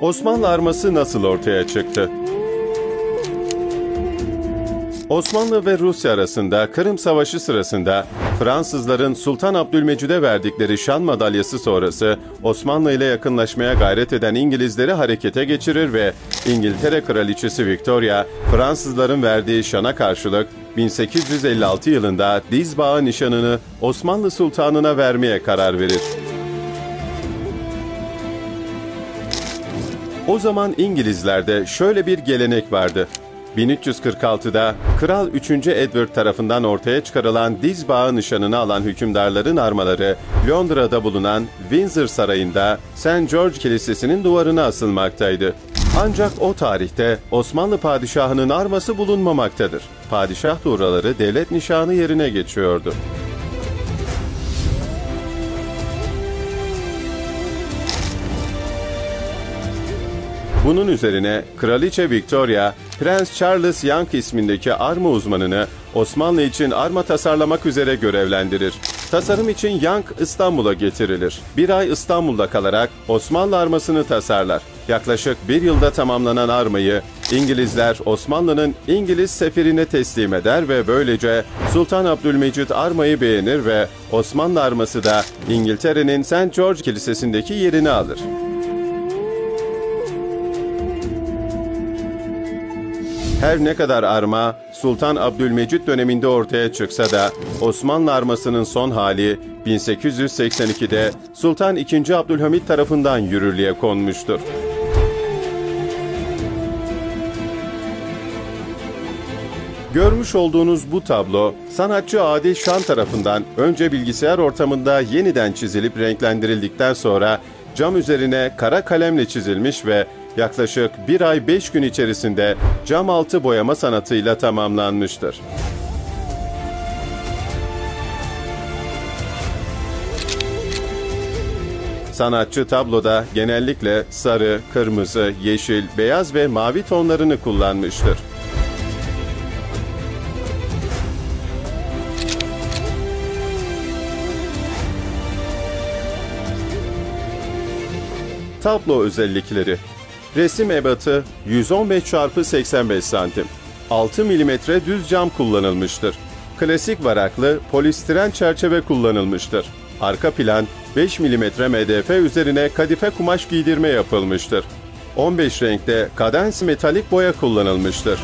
Osmanlı arması nasıl ortaya çıktı? Osmanlı ve Rusya arasında Kırım Savaşı sırasında Fransızların Sultan Abdülmecid'e verdikleri şan madalyası sonrası Osmanlı ile yakınlaşmaya gayret eden İngilizleri harekete geçirir ve İngiltere Kraliçesi Victoria, Fransızların verdiği şana karşılık 1856 yılında Dizbağı nişanını Osmanlı Sultanı'na vermeye karar verir. O zaman İngilizlerde şöyle bir gelenek vardı. 1346'da Kral 3. Edward tarafından ortaya çıkarılan Dizbağı nişanını alan hükümdarların armaları Londra'da bulunan Windsor Sarayı'nda St. George Kilisesi'nin duvarına asılmaktaydı. Ancak o tarihte Osmanlı padişahının arması bulunmamaktadır. Padişah tuğraları devlet nişanı yerine geçiyordu. Bunun üzerine Kraliçe Victoria, Prens Charles Young ismindeki arma uzmanını Osmanlı için arma tasarlamak üzere görevlendirir. Tasarım için Young İstanbul'a getirilir. Bir ay İstanbul'da kalarak Osmanlı armasını tasarlar. Yaklaşık bir yılda tamamlanan armayı İngilizler Osmanlı'nın İngiliz sefirine teslim eder ve böylece Sultan Abdülmecid armayı beğenir ve Osmanlı arması da İngiltere'nin St. George Kilisesi'ndeki yerini alır. Her ne kadar arma Sultan Abdülmecid döneminde ortaya çıksa da Osmanlı armasının son hali 1882'de Sultan II. Abdülhamit tarafından yürürlüğe konmuştur. Görmüş olduğunuz bu tablo, sanatçı Adil Şan tarafından önce bilgisayar ortamında yeniden çizilip renklendirildikten sonra cam üzerine kara kalemle çizilmiş ve yaklaşık 1 ay 5 gün içerisinde cam altı boyama sanatıyla tamamlanmıştır. Sanatçı tabloda genellikle sarı, kırmızı, yeşil, beyaz ve mavi tonlarını kullanmıştır. Tablo özellikleri: resim ebatı 115x85 cm. 6 mm düz cam kullanılmıştır. Klasik varaklı polistiren çerçeve kullanılmıştır. Arka plan 5 mm MDF üzerine kadife kumaş giydirme yapılmıştır. 15 renkte kadans metalik boya kullanılmıştır.